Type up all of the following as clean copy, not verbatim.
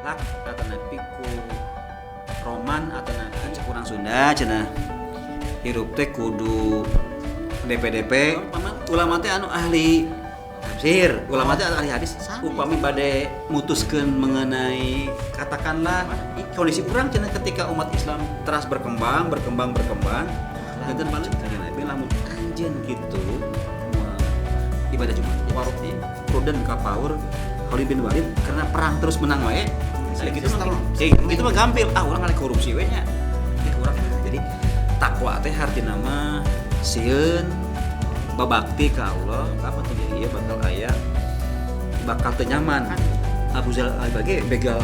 hak atau napi ku roman atau napi kurang Sunda cenah hirup teh kudu DP ulama teh anu ahli tafsir, ulama teh ahli hadis. Upami bade mutuskeun mengenai katakanlah kondisi urang cenah ketika umat Islam terus berkembang dan balik ka Nabi lamun anjeun kitu ibadah Jumat warok ieu prudent ka power Khalid bin Walid karena perang terus menang wae. Saya gitu itu mah gampil. Urang ngalih korupsi we nya. Urang jadi takwa teh hartina mah sieun babakti ka Allah, apa teh ieu bakal aya bakal teu nyaman. Abu Zal bage begal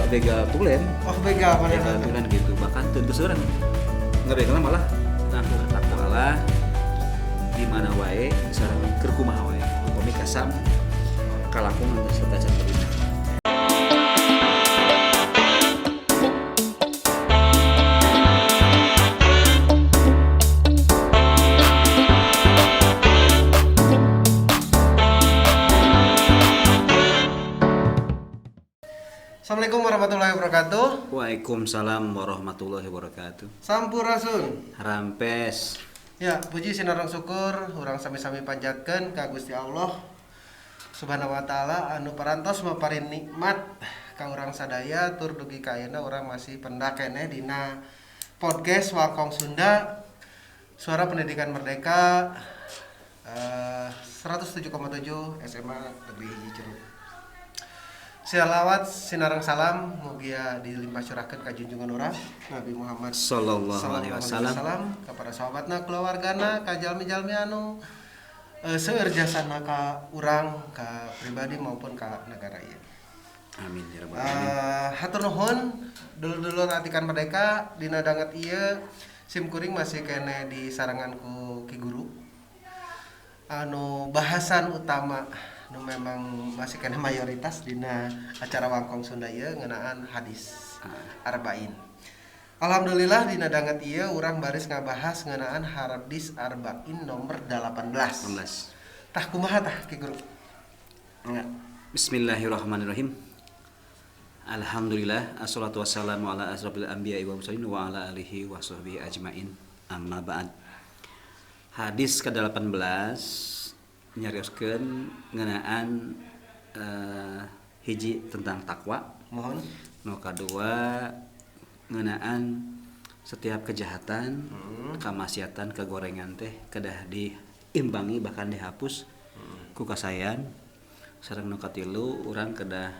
tulen. Oh, begal mana tulen gitu. Bahkan teu seureun. Ngabegal malah ngaku takwa Allah di mana wae sareng keur kumaha wae. Upami kasam kalangkung serta canterina. Assalamualaikum warahmatullahi wabarakatuh. Waalaikumsalam warahmatullahi wabarakatuh. Sampurasun. Rampes. Ya, puji sinareng syukur urang sami-sami panjatkeun ka Gusti Allah Subhanahu wa taala anu parantos maparin nikmat ka urang sadaya tur dugi ka ayeuna urang masih pendak keneh dina podcast Wangkong Sunda Suara Pendidikan Merdeka 107,7 SMA Negeri Hiji Curug. Salawat sinareng salam mugia dilimpah curahkeun ka junjungan urang Nabi Muhammad sallallahu alaihi wasallam kepada sahabatna keluargana ka jalmi-jalmi anu seueur jasana ka urang ka pribadi maupun ka negara ieu. Amin ya rabbal alamin. Hatur nuhun dulur-dulur Atikan Merdeka dina danget ieu sim kuring masih kene di sarangan ku Ki Guru. Anu bahasan utama nu memang masih kena mayoritas dina acara Wangkong Sunda ieu ngeunaan hadis arba'in. Alhamdulillah dina danget ieu urang baris ngabahas ngeunaan hadis arba'in nomor 18. Tah kumaha tah Ki Guru? Bismillahirrahmanirrahim. Alhamdulillah assalatu wassalamu ala asrofil anbiya'i wa mursalin wa ala alihi wa sahbihi ajmain. Amma ba'd. Hadis ke-18 nyarioskeun ngeunaan hiji tentang takwa. Mohon. Nu kadua ngeunaan setiap kejahatan, kamaksiatan, kegorengan teh kedah diimbangi bahkan dihapus ku kasayan. Sareng nu katilu urang kedah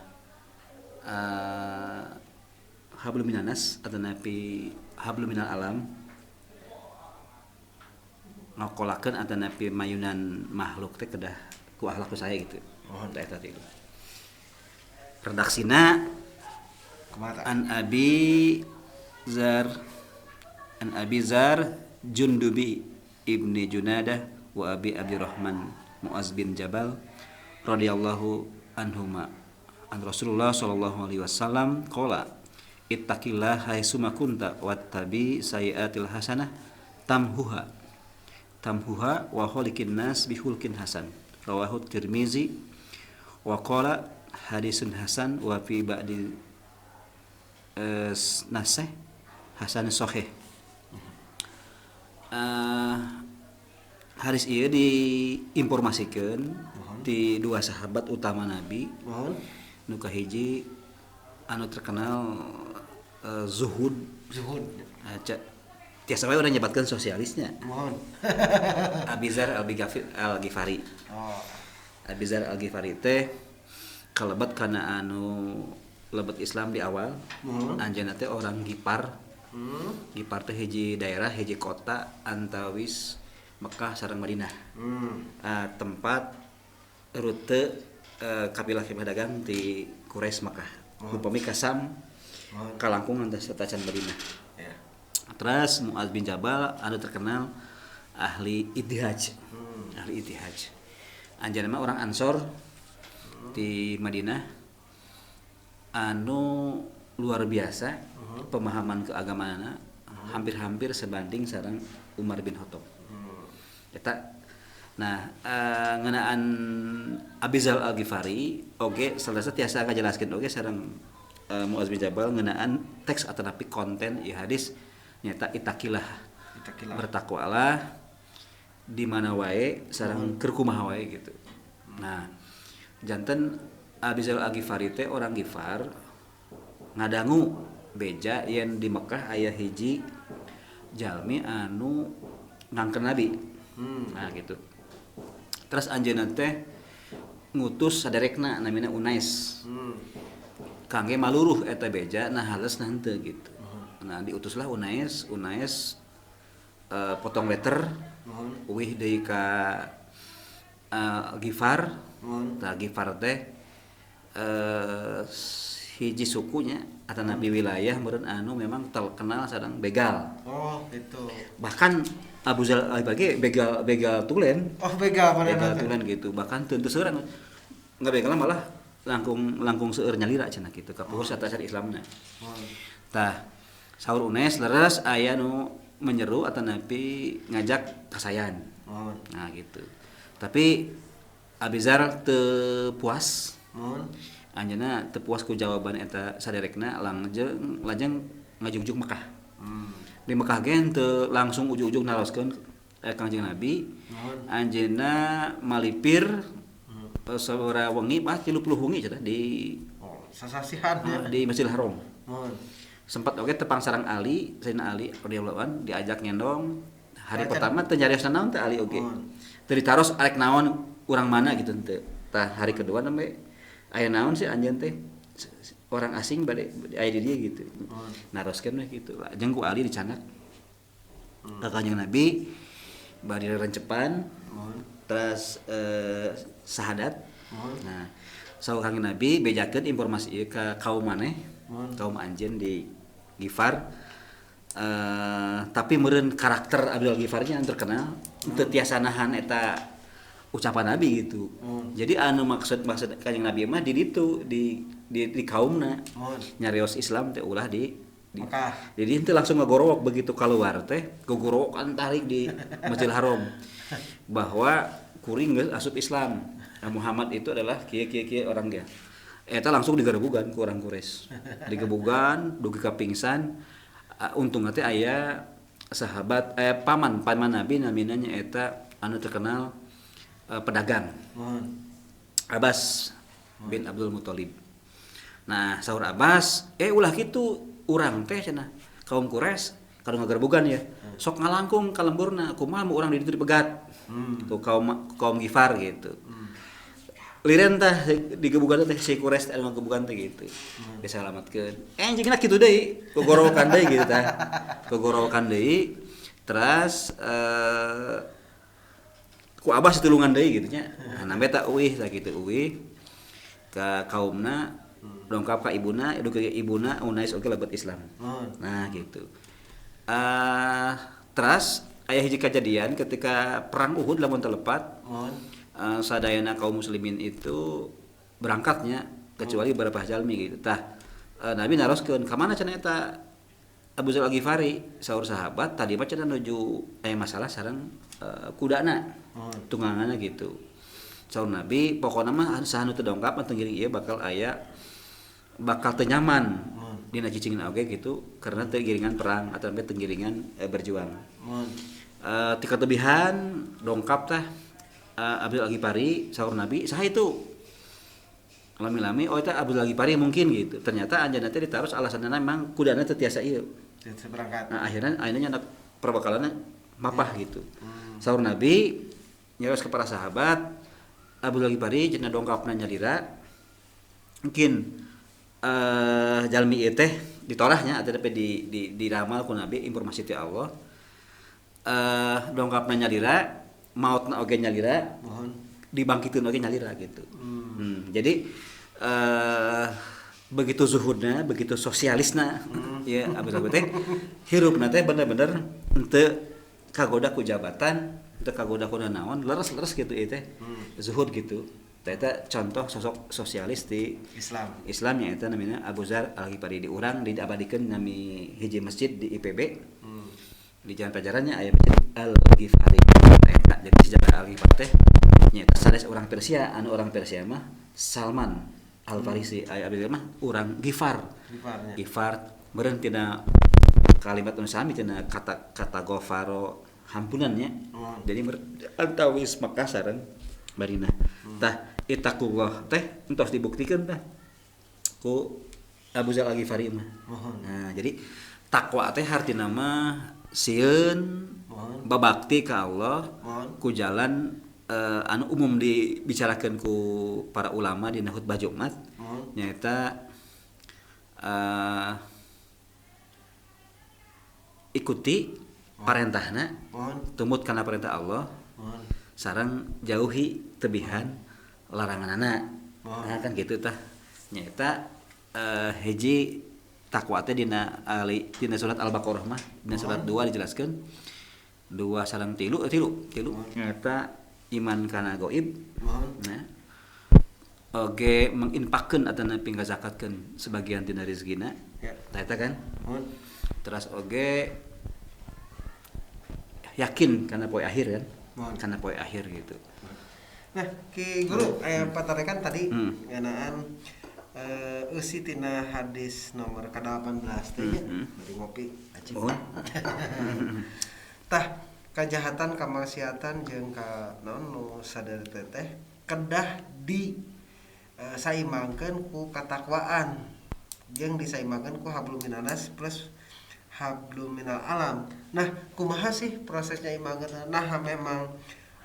hablum minanas atau napi hablum minal alam ngokolakeun atau napi mayunan makhluk teh kedah ku akhlak ku saya gitu. Mohon teh eta tilu. Redaksina an Abi Zar Jundubi ibni Junadah wa Abi Abdurrahman Muaz bin Jabal radhiyallahu anhuma an Rasulullah sallallahu alaihi wasallam qala ittaqillah haitsuma kunta wattabi sayiatil hasanah tamhuha wa khaliqin nas bihulqin hasan rawahu Tirmizi wa qala hadisun hasan wa fi ba'di nasih hasan sahih. Hadis ieu diinformasikeun di dua sahabat utama Nabi. Nu kahiji anu terkenal zuhud. Tiasa wae urang nyebatkeun sosialisnya. Mohon. Abi Zar Al-Ghifari. Abi Zar Al-Ghifari teh kalebat kana anu lebet Islam di awal. Anjeunna teh orang Gipar. Gipar teh hiji daerah, hiji kota antawis Mekah sareng Madinah. Tempat rute kabilah dagang di Quraisy Mekah. Upami kasam kalangkung antara serta Madinah. Terus Muaz bin Jabal anu terkenal ahli ittihaj. Ahli ittihaj. Anjeunna mah orang Ansor di Madinah anu luar biasa pemahaman keagamaanna hampir-hampir sebanding sareng Umar bin Khattab. Eta nah ngeunaan Abi Zar Al-Ghifari oge salasa tiasa ngajelaskeun oge sareng Muaz bin Jabal ngeunaan teks atanapi konten ieu hadis nyata itakilah bertakwalah di mana wae sareng keur kumaha wae gitu. Nah, janten Abi Dzar Al-Ghifari teh orang Ghifar ngadangu beja yen di Mekah aya hiji jalmi anu ngangkeun Nabi. Nah gitu. Terus anjeunna teh ngutus sadarekna namina Unais. Kangge maluruh eta beja nah hales nah henteu gitu. Nah diutuslah Unais potong letter uwih deui ka Ghifar. Tah Ghifar teh hiji sukunya atau nabi wilayah meureun anu memang terkenal sadang begal. Oh gitu. Bahkan Abu Dzar Al-Ghifari begal tulen. Oh begal tulen gitu. Bahkan teu seueuran ngabegal malah langkung seueur nyalira cenah kitu ka puhur satasar Islamna. Tah saur Unes leres aya nu menyeru atau nabi ngajak kasayan. Nah gitu. Tapi Abi Dzar teu puas. Anjeunna teu puas ku jawaban eta saderekna lajeng ngajugjuk Mekah. Di Mekah ge teu langsung ujug-ujug naroskeun Kangjeng Nabi. Anjeunna malipir sabaraha wengi 30 wengi cenah di sasasihan di Masjidil Haram. Sempat oge tepang sareng Ali, Sayyidina Ali radhiyallahu an diajak ngendong. Hari pertama teu nyarios naon teh Ali oge. Teu ditaros arek naon urang mana gitu teu. Tah hari kedua nembe aya naon sih anjeun teh orang asing bade aya di dia gitu. Naroskeun we gitu. Lajeng ku Ali dicanak. Ka Kanjeng Nabi bari rencepan. Terus sahadat. Nah, saur Kanjeng Nabi bejakeun informasi ieu ka kaum maneh, kaum anjeun di Ghifar. Tapi meureun karakter Abdul Ghifari nya terkenal teu tiasa nahan eta ucapan Nabi gitu. Jadi anu maksud Kanjeng Nabi mah di ditu di kaumna. Nyarios Islam teh ulah di Mekah. Jadi henteu langsung ngagorowok begitu keluar teh, gogorowokan tarik di Masjidil Haram. Bahwa kuring geus asup Islam. Nah, Muhammad itu adalah kieu orang dia. Eta langsung digerebugan ku orang Quraisy. Digerebugan dugi ka pingsan. Untung teh aya sahabat paman Nabi namina nya eta anu terkenal pedagang. Abbas bin Abdul Muthalib. Nah, saur Abbas, ulah kitu urang teh cenah kaum Quraisy kanu ngagerebugan ya. Sok ngalangkung ka lemburna kumaha urang di ditu dipegat. Itu kaum Ghifar gitu. Liren tah digebugan teh si Quraisy anu ngagebugan teh gitu. Disalamatkeun. Anjingna kitu deui, gogorowokan deui gitu tah. Gogorowokan deui. Terus ku Abbas tulungan deui gitu nya. Nah, nambe tah uih tah kitu uih ka kaumna dongkap ka ibuna, ibuna Unais oge lebet Islam. Nah gitu. Terus aya hiji kejadian ketika perang Uhud lamun telepat. Sadayana kaum muslimin itu berangkatnya kecuali beberapa jalmi gitu. Tah Nabi naroskeun ka mana cenah eta Abu Dzar Al-Ghifari saur sahabat tadi mah cenah nuju aya masalah sareng kudana. Tungganganna gitu. Saur Nabi pokona mah saha nu teu dongkap teu ngiring ieu bakal teu nyaman dina cicingin oge gitu karena teu giringan perang atau teu giringan berjuang. Ti kalebihan dongkap tah Abdul Al-Ghifari saur Nabi saha itu? Lami-lami eta Abdul Al-Ghifari mungkin gitu. Ternyata anjeunna teh ditaros alasanna memang kudana teu tiasa ieu. Tiasa berangkat. Nah, akhirnya nya perbakalanna mapah gitu. Saur Nabi nyaros ke para sahabat Abdul Al-Ghifari cenah dongkapna nyalira mungkin jalmi ieu teh ditorahnya atau diramal ku Nabi informasi ti Allah. Dongkapna nyalira, mautna oge nyalira, dibangkitkeun oge nyalira gitu. Jadi begitu zuhudna, begitu sosialisna, ya Abdul teh hirupna teh bener-bener henteu kagoda ku jabatan, henteu kagoda ku naon, leres-leres gitu ieu teh. Zuhud gitu. Eta contoh sosok sosialis di Islam nya eta namanya Abu Dzar Al-Ghifari di urang diabadikeun nami hiji masjid di IPB. Di jalan pelajarannya aya masjid Al-Ghifari. Eta jadi sejarah Al-Ghifari teh nya sanes orang Persia, anu orang Persia mah Salman Al-Farisi aya abdi mah urang Gifar. Gifarnya. Gifar meureun tina kalimat anu sami tina kata Ghafaro hampunannya. Jadi antawis Makassaran barina. Tah ittaqullah teh entos dibuktikeun tah ku Abu Dzar Al-Ghifari mah. Nah, jadi takwa teh hartina mah sieun babakti ka Allah ku jalan anu umum dibicarakeun ku para ulama dina khutbah Jumat nyaeta ikuti parentahna tumut kana perintah Allah sareng jauhi tebihan laranganna. Nah kan gitu tah nyaeta hiji takwa teh dina surat Al-Baqarah mah dina surat 2 dijelaskeun 2 sareng 3 nyaeta iman kana gaib. Nah oge menginfakkeun atana pingga zakatkeun sebagian tina rezekina. Tah eta kan. Terus oge yakin kana poe akhir kan. Kana poe akhir gitu. Nah, Ki Guru patarekan tadi ngeunaan eusi tina hadis nomor ke-18 teh nya bari ngopi. Tah kajahatan kamaksiatan jeung ka naon nu sadari teh kedah di saimbangkeun ku katakwaan jeung disaimbangkeun ku hablum minanas plus hablum minal alam. Nah, kumaha sih prosesnya imbangkeun? Nah, memang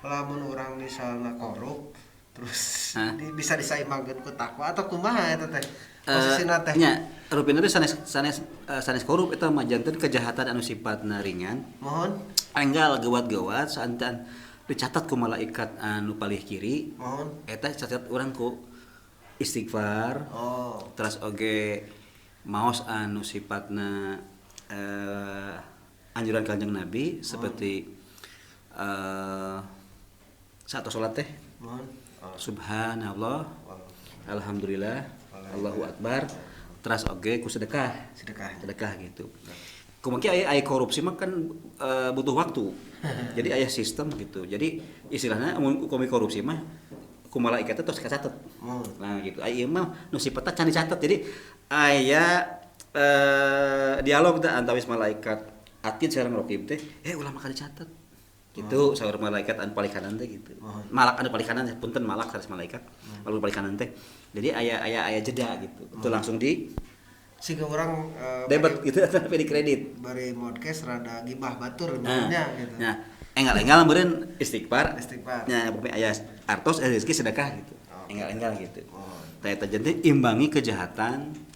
lamun urang misalna korup terus bisa disaimbangkeun ku takwa atau kumaha eta teh? Posisina teh nya rupina teh sanes korup eta mah janten kejahatan anu sifatna ringan. Mohon enggal geuwat-geuwat santan dicatat ku malaikat anu palih kiri. Mohon Eta catat urang ku istighfar. Terus oge maos anu sifatna anjuran Kanjeng Nabi seperti saat salat teh. Subhanallah. Alhamdulillah. Allahu Akbar. Terus oge ku sedekah gitu. Kumaki aya korupsi mah kan butuh waktu. Jadi aya sistem gitu. Jadi istilahnya mun korupsi mah ku malaikat teh tos kacatet. Nah gitu. Aya mah nu sifatna can dicatet. Jadi aya dialog teh antawis malaikat atid sareng raqib teh, ulah maka dicatet. Gitu saur malaikat anu paling kanan teh gitu. Malak anu paling kanan punten malak sanes malaikat. Lalu paling kanan teh. Jadi aya jeda gitu. Itu langsung di siga urang debet gitu tapi di kredit bari podcast rada gibah batur benernya gitu. Nah, enggal-enggal meureun istighfar. Nya pokoknya aya artos rezeki sedekah gitu. Enggal-enggal gitu. Tah eta teh imbangi kejahatan.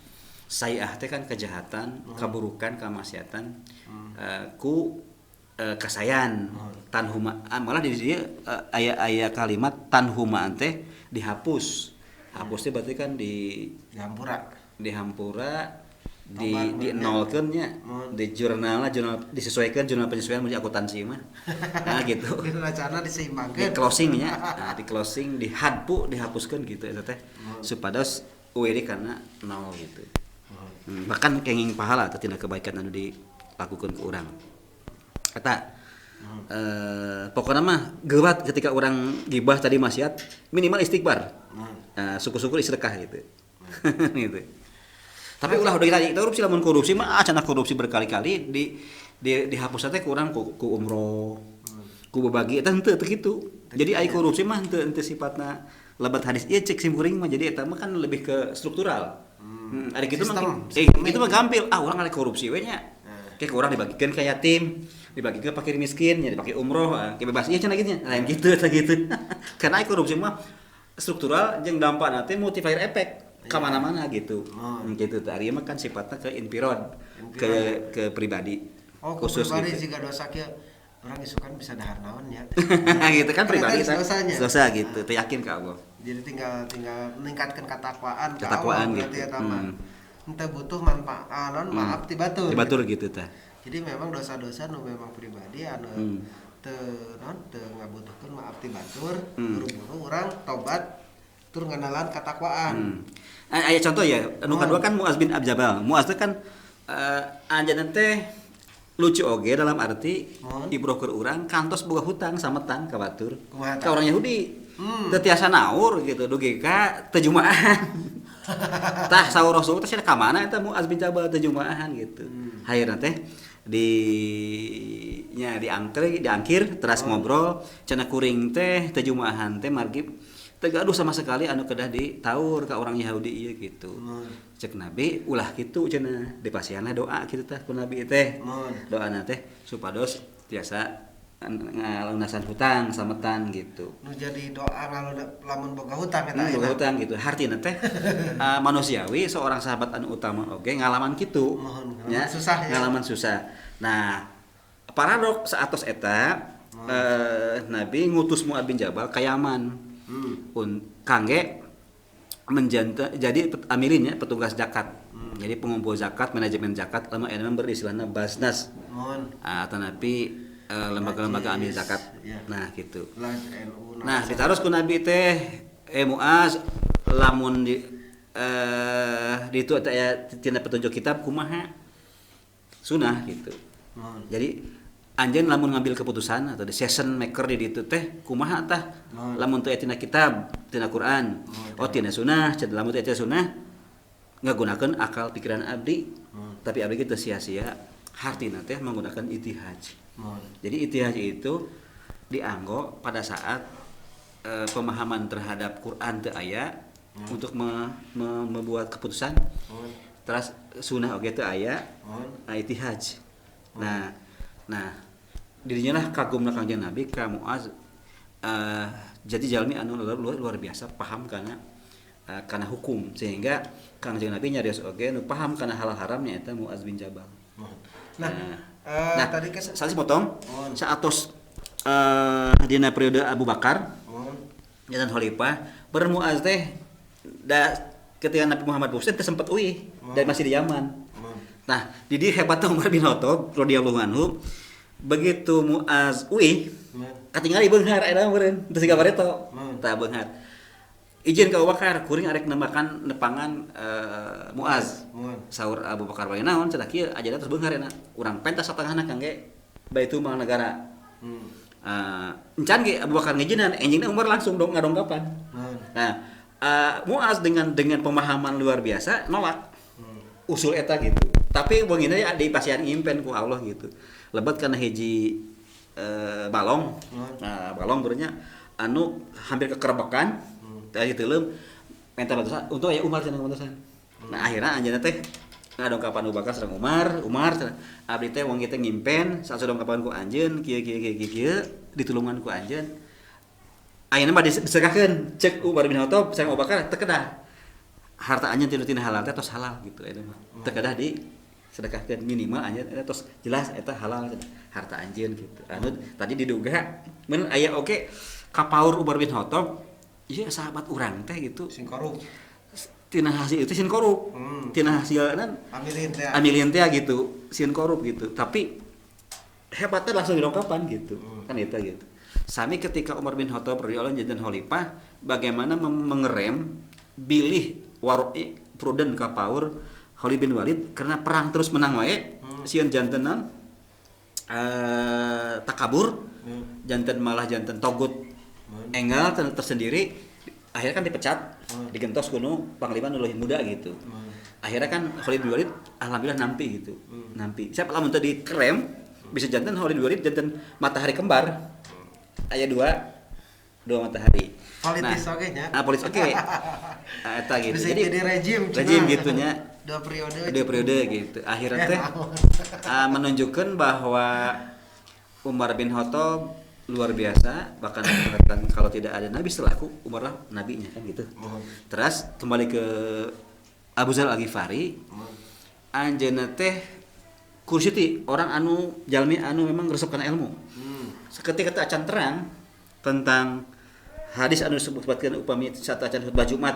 Sayi'ah teh kan kejahatan, keburukan, kemaksiatan ku kasayan. Tanhuma malah di dieu aya kalimat tanhumaan teh dihapus. Hapus teh berarti kan dihampura di nolkeun nya di jurnal disesuaikan jurnal penyesuaian menjadi akuntansi mah. Nah gitu. Di racana diseimbangkeun. Di closing nya. Nah, di closing dihadpu dihapuskeun gitu eta teh. Supados eueuh karena nol gitu. Bahkan kenging pahala atau tindak kebaikan anu dilakukeun ku urang. Eta pokokna mah geuwat ketika urang gibah tadi maksiat minimal istighfar. Syukur-syukur sedekah gitu. Gitu. Tapi ulah udah lagi korupsi lamun korupsi mah cenah korupsi berkali-kali dihapus teh kurang ku umroh. Ku berbagi eta henteu teh kitu. Jadi ai korupsi mah henteu sifatna lebat hadis ieu cek simkuring mah jadi eta mah kan lebih ke struktural. Ari kitu mah itu mah gampil. Urang ada korupsi we nya. Kayak urang dibagikeun ka yatim, dibagikeun fakir miskin, nya dipake umroh, bebas ieu cenah kitu nya. Lain kitu eta gitu. Karena ai korupsi mah struktural jeung dampakna teh multiplier effect ka mana-mana gitu. Gitu teh ari mah kan sifatna ke infirad, ke pribadi. Khusus pribadi gitu. Jika dosa kieu urang isukan bisa dahar naon nya. Gitu kan pribadi dosa gitu, teh yakin ka Allah. Jadi tinggal meningkatkan ketakwaan gitu. Ya, ente butuh manfaat maaf ti batur. Ti batur gitu teh. Jadi memang dosa-dosa nu memang pribadi anu teu ngabutuhkeun maaf ti batur, buru-buru urang tobat tur nganalan katakwaan. Aya contoh ya, anu kadua kan Muaz bin Jabal. Muaz teh kan anjeunna teh lucu oge dalam arti ibrohkeun urang kantos boga hutang sametan ka batur. Ka urang Yahudi. Teu tiasa naur gitu dugi ka teu jumaan. Tah saur Rasul teh ka mana eta Muaz bin Jabal teh jumaahan gitu. Hayeuna teh diangkir terus ngobrol cenah kuring teh teh jumaahan teh margib teu gaduh sama sekali anu kedah ditaur ka orang Yahudi ieu gitu. Cek Nabi ulah kitu cenah dipasianna doa kitu teh ku Nabi teh. Doana teh supados tiasa ngalunasan hutang sametan gitu. Nu jadi doa lamun boga hutang eta boga hutang gitu. Hartina teh manusiawi seorang sahabat anu utama oge ngalaman kitu. Nya susah ya. Ngalaman susah. Nah, paradok saatos eta Nabi ngutus Mu'ad bin Jabal ka Yaman. Kangge jadi amirinnya petugas zakat. Jadi pengumpul zakat, manajemen zakat, lama enak beristilahna Basnas. Atau Nabi lembaga-lembaga amil zakat. Nah, gitu. Nah, ditaros ku Nabi teh Muaz lamun di itu aya tina petunjuk kitab kumaha sunah gitu. Jadi anjeun lamun ngambil keputusan atau decision maker di ditu teh kumaha tah lamun teu aya tina kitab, tina Quran. Oh tina sunah, cenah lamun teu aya sunah ngagunakeun akal pikiran abdi. Tapi abdi teu sia-sia hartina teh menggunakan itihaj. Jadi itihaj itu dianggo pada saat pemahaman terhadap Quran teu aya untuk membuat keputusan. Terus sunnah oge teu aya, itihaj. Nah, dirinya lah kagumna Kangjeng Nabi ka Muaz jadi jalmi anu luar biasa paham kana hukum sehingga Kangjeng Nabi nyarios oge nu paham kana halal haramnya eta Muaz bin Jabal. Nah, tadi kan salih potong saatos dina periode Abu Bakar dan Khalifah Muaz teh ketika Nabi Muhammad Busen teh sempat uih dan masih di Yaman. Nah, di dieu hebatna Umar bin Khattab radhiyallahu anhu begitu Muaz uih katingali beunghar eta meureun teu siga bareto tah beunghar. Izin ka Abu Bakar kuring arek nembakan nepangan Muaz. Saur Abu Bakar bae naon cenah kieu ajadan terus beunghar eta. Urang pentas satengahna kangge Baitul Mal negara. Encan ge Abu Bakar ngijinan enjingna Umar langsung dong ngadongkapan. Nah, Muaz dengan pemahaman luar biasa nolak usul eta gitu. Tapi beungina ya dipasian impen ku Allah gitu. Lebat kana hiji balong. Nah, balong beurnya anu hampir kekerbekan. Tadi teuleum menta batasan untuk aya Umar cenah batasan. Nah, akhirna anjeunna teh ngadongkapan Abu Bakar sareng Umar cenah. Abdi teh wong kitu ngimpen saat dongkapan ku anjeun kieu ditulungan ku anjeun. Ayeuna mah disegahkeun cek Umar bin Khattab sareng Abu Bakar teu kedah. Harta anjeun tina halal teh tos halal gitu eta mah. Teu kedah di sedekahkeun minimal anjeun eta tos jelas eta halal harta anjeun gitu. Anu tadi diduga mun aya oge kapaur Umar bin Khattab ieu sahabat urang teh gitu sing korup. Tina hasil itu sin korup. Tina hasilna amilin teh gitu, sin korup gitu. Tapi hebatnya langsung didongkapan gitu. Kan eta gitu. Sami ketika Umar bin Khattab radhiyallahu anhu jadi khalifah bagaimana mengerem bilih waroi pruden ka paur Khalid bin Walid karena perang terus menang wae sieun jantenan takabur janten malah janten togut enggal tersendiri akhirnya kan dipecat digentos kuno panglima nu leuwih muda gitu akhirnya kan Khalid bin Walid alhamdulillah nampi gitu nampi siapa lamun teu dikerem bisa janten Khalid bin Walid janten matahari kembar aya dua matahari. Politis oke nya. Politis oke. Eta gitu. Bisa jadi rejim gitu nya. Dua periode gitu. Akhirnya teh menunjukkan bahwa Umar bin Khattab luar biasa bahkan kalau tidak ada nabi setelahku Umar lah nabinya kan gitu. Terus kembali ke Abu Dzar Al-Ghifari. Anjeunna teh kursiti orang anu jalmi anu memang resep kana ilmu. Seketika teh acan terang tentang hadis anu disebutkeun upami saat acan khutbah Jumat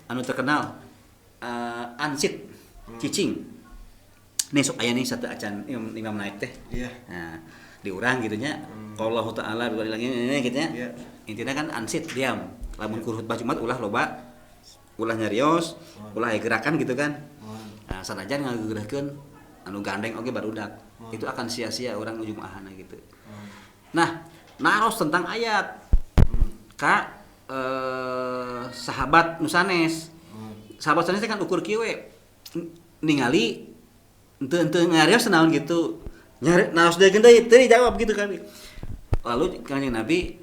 anu terkenal ansit cicing nih sok aya nih satu acan imam naik teh nah diurang gitu nya qallahu taala bilang ini gitu nya intina kan ansit diam lamun khutbah Jumat ulah loba ulah nyarios ulah gerakan gitu kan nah sanajan ngageurahkeun anu gandeng oge barudak itu akan sia-sia orang jumaahna gitu nah naros tentang ayat ka sahabat nusanes sahabat sanes teh kan ukur kieu we ningali henteu ngarios naon gitu. Nyari naos deui deui teu dijawab gitu kan. Lalu Kanjeng Nabi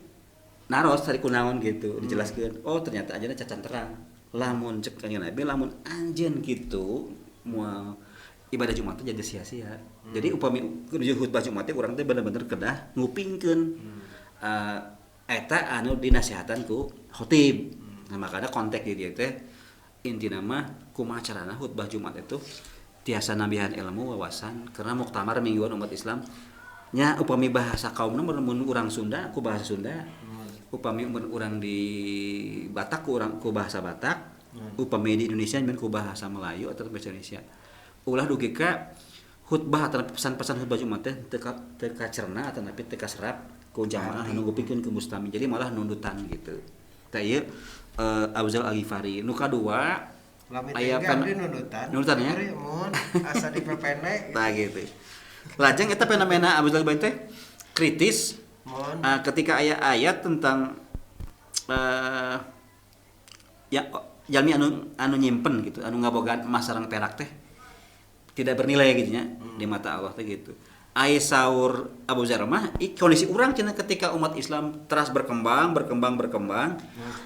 naros tadi kunaon gitu dijelaskeun. Oh ternyata anjeunna cacan terang. Lamun cek Kanjeng Nabi lamun anjeun gitu moal ibadah Jumat jadi sia-sia. Jadi upami nuju khutbah Jumat teh urang teh bener-bener kedah ngupingkeun eta anu dinasihatan ku khatib. Nah, makanya konteks di dia teh intina mah kumaha carana khutbah Jumat itu tiasa nambihan ilmu wawasan karena muktamar mingguan umat Islam nya upami bahasa kaumna mun urang Sunda ku bahasa Sunda. Upami urang di Batak ku bahasa Batak. Upami di Indonesia mun ku bahasa Melayu atau bahasa Indonesia. Ulah dugi ka khutbah atau pesan-pesan khutbah Jumat teh teu kacerna atau napi teu kaserap ku jamaah anu ngupikeun ke mustami. Jadi malah nundutan gitu. Tah ieu Abu Dzar Al-Ghifari. Nu kadua aya nundutan ya. Asa dipepene. Tah gitu. Lajeng eta fenomena Abu Dzar Al-Ghifari teh kritis. Ketika ayat tentang ya jalmi anu nyimpen gitu, anu ngabogaan emas sareng perak teh tidak bernilai gitu nya di mata Allah teh gitu. Ai saur Abu Dzar mah kondisi urang cenah ketika umat Islam terus berkembang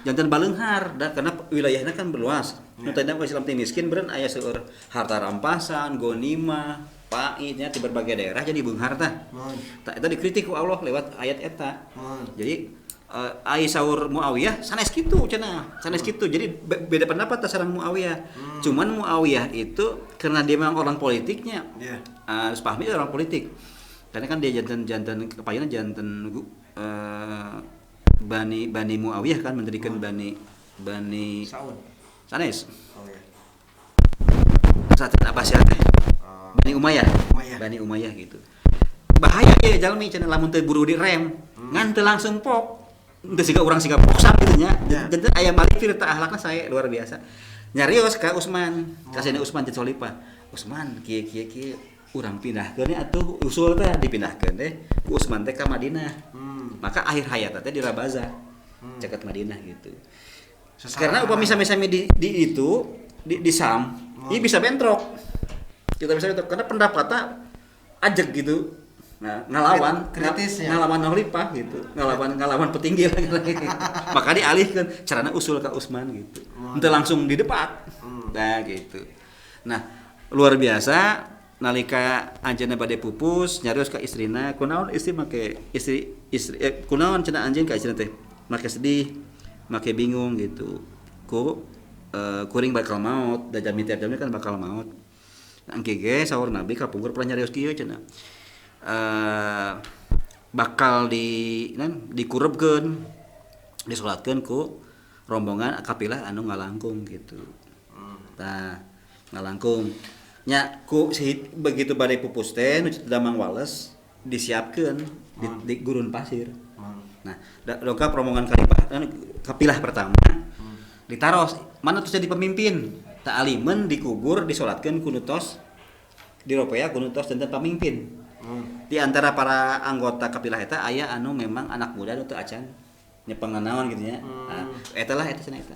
janten baleunghar da karena wilayahna kan berluas. Nu tadi Islam teh miskin beureun aya seueur harta rampasan, ghanimah, paitnya di berbagai daerah jadi beunghar tah. Tah eta dikritik ku Allah lewat ayat eta. Jadi ai saur Muawiyah sanes kitu cenah. Sanes kitu. Jadi beda pendapat sareng Muawiyah. Cuman Muawiyah itu karena dia memang orang politiknya. Harus pahami orang politik. Karena kan dia jantan kepayana jantan Bani Muawiyah kan mendirikan Bani Saud. Sanes. Oh ya. Saat Abbasiyah teh. Bani Umayyah gitu. Bahaya ya jalmi cenah lamun teu buru direm. Ngan teu langsung pok. Teu siga urang siga poksan kitu nya. Janten aya malifir teh akhlakna sae luar biasa. Nyarios ka Utsman, kasihna Utsman teh Khalifah. Utsman kieu urang pindahkeun atuh usul teh dipindahkeun teh ku Utsman teh ka Madinah. Maka akhir hayatna teh di Rabaza. Caket Madinah gitu. Karena upami sami-sami di itu di Sam, ieu bisa bentrok. Kita bisa bentrok karena pendapatnya ajeg gitu. Nah, ngalawan Khalifah gitu. Ngalawan petinggi lagi. Maka dialihkeun carana usul ka Utsman gitu. Henteu langsung di depan. Nah, gitu. Nah, luar biasa nalika anjeunna bade pupus nyarios ka istrina, kunaon istri make istri kunaon cenah anjeun ka istrina teh? Make sedih, make bingung gitu. Kuring bakal maut, da jami tiap jamnya kan bakal maut. Engke ge saur Nabi kapungkur pernah nyarios kieu cenah. Bakal dikurebkeun, disolatkeun ku rombongan kapilah anu ngalangkung gitu. Tah, ngalangkung. Nya ku begitu bade pupus teh nu damang wales disiapkeun di gurun pasir. Nah, dongkap rombongan kapilah pertama ditaros mana terus jadi pemimpin. Tak alimen dikubur disolatkeun ku nutos diropea ku nutos dan pamimpin. Di antara para anggota kapilah eta aya anu memang anak muda nu teu acan nyepeng naon gitu nya. Nah, eta cenah eta.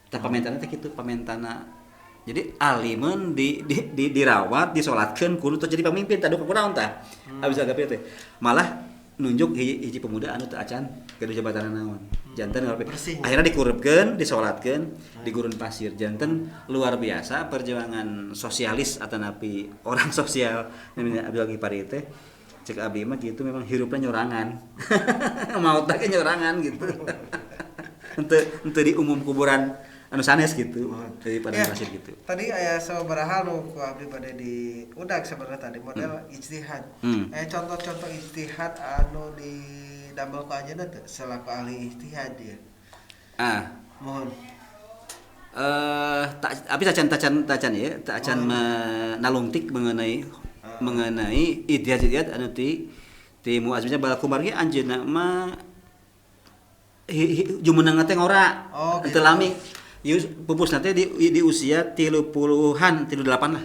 Tah pamentana teh kitu pamentana. Jadi alimen dirawat, disolatkeun kudu teu jadi pamimpin tah kunaon tah. Abis agapir teh malah nunjuk hiji pemuda anu teu acan keur jabatan naon. Janten akhirnya dikurepkeun, disolatkeun di gurun pasir. Janten luar biasa perjuangan sosialis atau napi orang sosial namanya Abdul Ghifari teh. Cek abi mah gitu memang hirupna nyorangan. Maut teh nyorangan gitu. Henteu di umum kuburan anu sanes gitu daripada pasir gitu. Tadi aya sabaraha nu ku abdi bade di udag sebenarnya tadi model ijtihad. Contoh-contoh ijtihad anu di dambel ku anjeunna teh selaku ahli ijtihad dia. Mohon. Tapi tacan ya, tacan nalungtik mengenai ijtihad anu ti Muaz bin Jabal kumargi anjeunna mah jumeneng teh ngora. Teu lami. Pupus nanti di usia 30-an, 38 lah.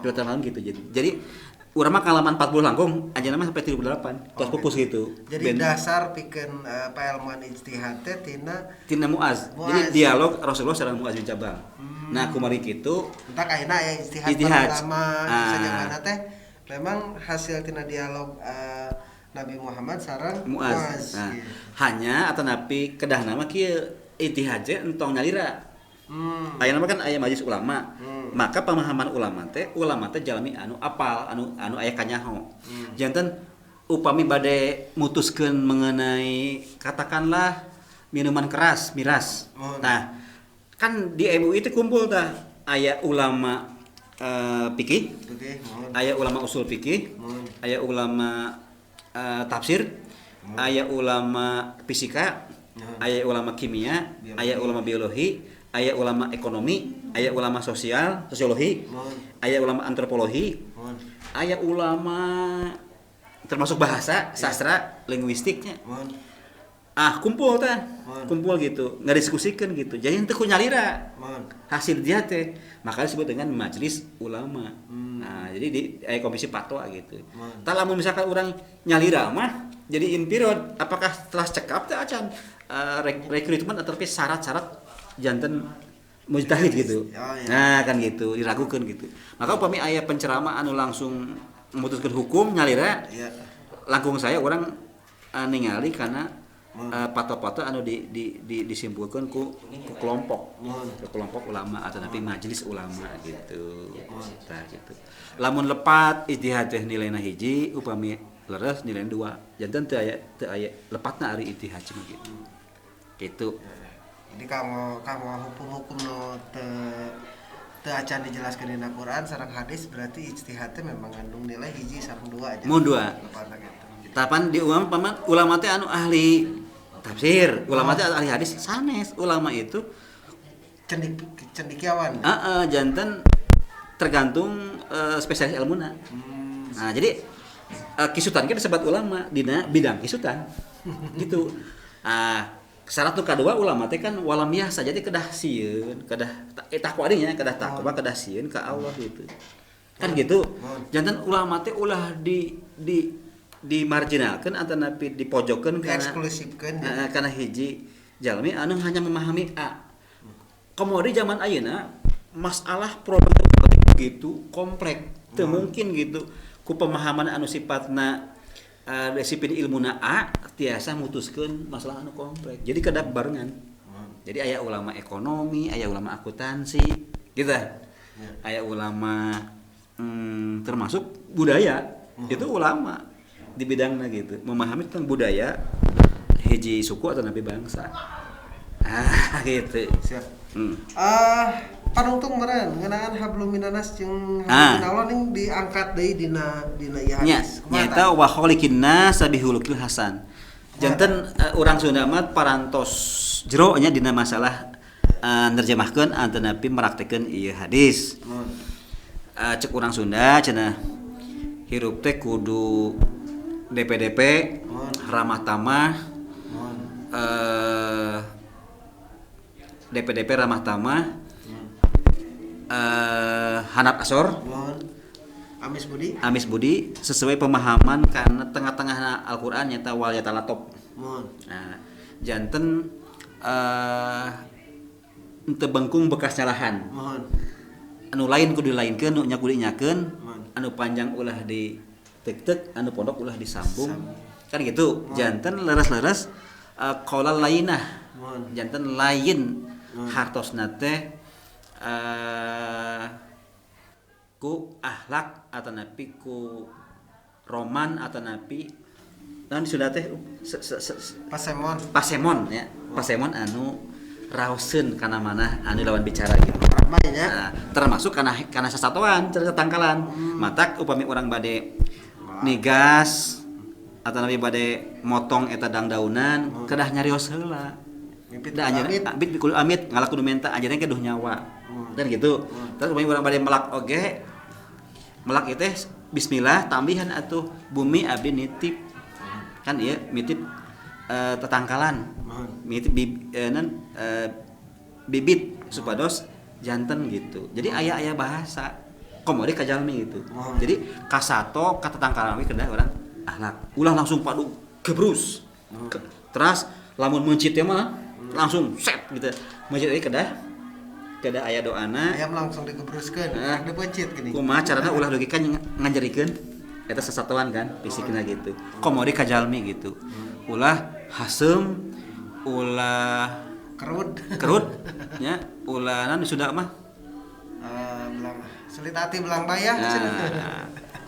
2 tahun gitu jadi urang mah kalaman 40 langkung anjeunna mah sampai 38 tos pupus gitu. Jadi dasar pikeun pailmuan ijtihad teh tina Muaz. Jadi dialog Rasulullah sareng Muaz bin Jabal. Nah kumari kitu entah ayeuna ya ijtihad pertama sajamanna teh memang hasil tina dialog Nabi Muhammad sareng Muaz. Nah, hanya atanapi kedah nama kieu ijtihad entong nyalira. Aya nama kan aya majelis ulama. Maka pemahaman ulama teh jalmi anu apal, anu aya kanyaho. Janten upami bade mutuskeun mengenai katakanlah minuman keras, miras. Nah, kan di MUI itu kumpul tah aya ulama fikih, aya ulama usul fikih, aya ulama tafsir, aya ulama fisika, aya ulama kimia, aya ulama biologi, aya ulama ekonomi, aya ulama sosiologi, aya ulama antropologi, aya ulama termasuk bahasa, sastra, linguistiknya. Kumpul gitu, nggak diskusikan gitu. Jadi ente ku nyalira hasil dia teh, makanya disebut dengan majelis ulama. Nah, jadi di komisi fatwa gitu. Tah lamun misalkan orang nyalira mah jadi impirod, apakah setelah cekap teh acan rekrutmen atau syarat-syarat janten mujtahid gitu. Nah, kan gitu, diragukan gitu. Maka upami aya penceramah anu langsung memutuskan hukum nyalira, langkung saya orang ningali karena patwa-patwa anu disimpulkan ku kelompok ulama atau nabi majelis ulama gitu. Nah, gitu. Lamun lepat ijtihad teh nilainya hiji, upami leres nilai 2. Janten teu aya lepatna ari ijtihad cuma gitu. Gitu. Jadi kamu hukum-hukum no teu acan dijelaskeun dina Quran sareng hadis berarti ijtihad teh memang ngandung nilai hiji sareng 2 aja. Mun 2. Tapan di ulama teh anu ahli tafsir, ulama teh ahli hadis sanes. Ulama itu cendikiawan. Janten tergantung spesialis ilmuna. Nah, jadi kisutan kita disebut ulama dina bidang kisutan. Gitu. Syarat nu kadua ulama teh kan walam biasa jadi kedah sieun, kedah takwa dinya, kedah takwa, kedah sieun ka Allah gitu. Kan gitu. Janten ulama teh ulah dimarginalkeun atau napi dipojokkeun kana eksklusifkeun kana hiji jalmi anu hanya memahami A. Kemudian zaman ayeuna masalah problem begitu kompleks, teu mungkin gitu ku pemahaman anu sifatna disiplin ilmuna A tiasa mutuskeun masalah anu kompleks. Jadi kedap barengan. Jadi aya ulama ekonomi, aya ulama akuntansi, gitu. Aya ulama termasuk budaya. Itu ulama di bidangna gitu, memahami tentang budaya hiji suku atau nabi bangsa. Gitu. Siap. Panungtung meureun ngeunaan hablum minanas jeung hablum Allah ning diangkat deui dina ieu hadis. Nyaeta wa khaliqin nas bihulukil hasan. Janten urang Sunda mah parantos jero nya dina masalah nerjemahkeun atau nabi meraktekeun ieu hadis. Cek urang Sunda cenah hirup teh kudu DPDP, ramah tamah, DPDP ramah tamah, hanap asor, Amis Budi sesuai pemahaman karena tengah-tengah Al-Qur'an nyata wal yatalatop. Nah, janten henteu bengkung bekas nyalahan. Anu lain kudu dilainkeun, nu nya kudu dinyakeun, anu panjang ulah di tek-tek, anu pondok ulah disambung. Kan gitu. Janten leres-leres qaulal lainah. Janten lain hartosna teh ku akhlak atau napi ku roman atau napi dan sudah teh pasemon ya. Pasemon anu raoseun kana manah anu lawan bicara gitu. Termasuk kana sasatoan, tangkalan. Matak upami urang bade nigas atau nabi bade motong eta dangdaunan kedah nyarios heula. Da anjeunna abit kudu amit ngalak kudu menta anjeunna keduh nyawa. Dan gitu. Terus upami urang bade melak oge melak ieu teh bismillah tambihan atuh bumi abdi nitip. Kan ieu nitip tetangkalan. Nitip bibit supados janten gitu. Jadi aya bahasa komode ka jalmi gitu. Jadi kasato katatangkaran we kedah orang akhlak. Ulah langsung padu gebrus. Terus lamun mencit mah langsung set gitu. Mencit we kedah aya doana. Ayam langsung digebruskeun, dipencit gini. Kumaha carana ulah dugi kan ngajarikeun eta sasatuan kan fisikna gitu. Komode ka jalmi gitu. Ulah hasem, ulah kerut nya ulah nan sudah mah belang sulit hati belang bayah.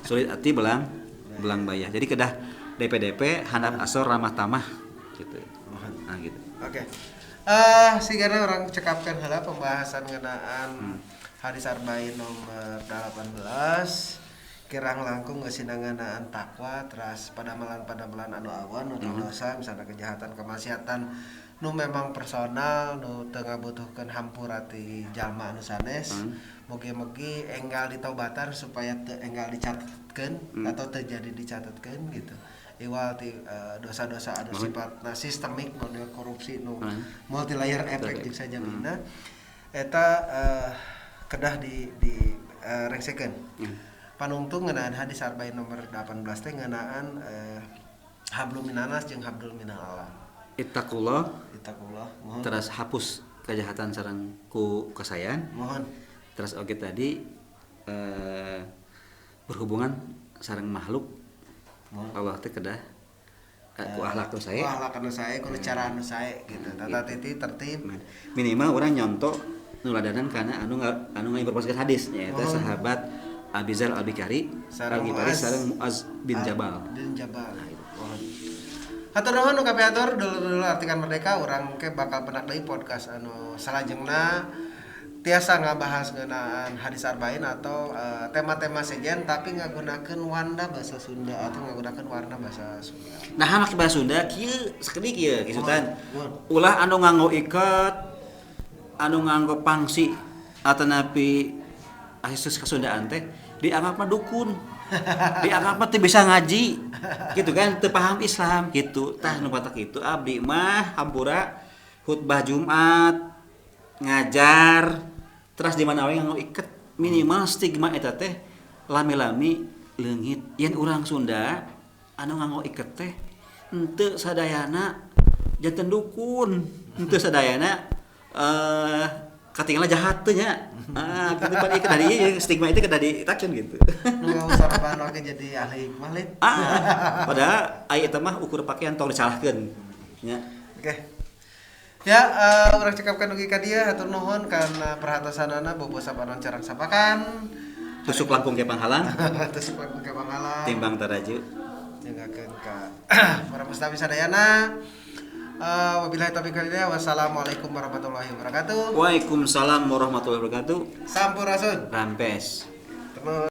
Sulit hati belang bayah. Jadi kedah DP handap asor ramah tamah gitu. Nah gitu. Oke. Sigana orang cekapkan heula pembahasan ngeunaan hadis arba'in nomor 18 kirang langkung geusina ngeunaan takwa terus padamalan anu awan nu dosa misalnya kejahatan kemaksiatan nu memang personal nu teu ngabutuhkeun hampura ti jalma anu sanes mugi-mugi enggal ditaubatan supaya teu enggal dicatatkeun atau terjadi dicatatkeun gitu iwal ti dosa-dosa anu sifatna sistemik model korupsi nu multi layer efek jeung sajalina eta kedah di rengsekeun panungtung ngeunaan hadis arba'in nomor 18 teh ngeunaan hablum minanas jeung hablum minallah. Ittaqullah mohon. Terus hapus kejahatan sareng ku kasayan. Mohon. Terus oge tadi berhubungan sareng makhluk. Allah teh kedah ku akhlak nu sae. Ku akhlak anu sae, ku cara anu sae gitu. Tata titi tertib. Minimal urang nyonto nuladanan kana anu ngimproposkeun hadis nya eta sahabat Abizar Al-Bikari Al-Ghifari sareng Muaz bin Jabal. Mohon. Hatur nuhun nu kapiatur dulu artikan merdeka urang ke bakal penak deui podcast anu salajengna tiasa ngabahas ngeunaan hadis arba'in atau tema-tema sejen tapi ngagunakeun wanda bahasa Sunda atau ngagunakeun warna bahasa Sunda. Nah, make bahasa Sunda kieu sakedik kieu kisutan. Ulah anu nganggo iket, anu nganggo pangsi atanapi asis kasundaan teh dianggap mah dukun. Dianggap mah teu bisa ngaji. Gitu kan, teu paham Islam gitu. Tah nu batak kitu abdi mah hampura khutbah Jumat ngajar terus di mana we nganggo iket minimal stigma eta teh lami-lami leungit yen urang Sunda anu nganggo iket teh henteu sadayana janten dukun henteu sadayana katinggalna jahat teh nya kitu pan ieu dari stigma itu kada ditakeun gitu nu sarapan oge jadi ahli hikmah lin padahal aya eta mah ukur pakaian tong disalahkeun nya. Oke. Ya, urang cekapkan ugi ka dieu hatur nuhun karena perhatosanana bobosa panon carang sapakan. Tusuk langkung ke panghalang. Tusuk langkung ke panghalang. Timbang taraju. Jangakeun ka para mustafi sadayana. Wabillahi taufiq wal hidayah. Wassalamualaikum warahmatullahi wabarakatuh. Waalaikumsalam warahmatullahi wabarakatuh. Sampurasun. Rampes.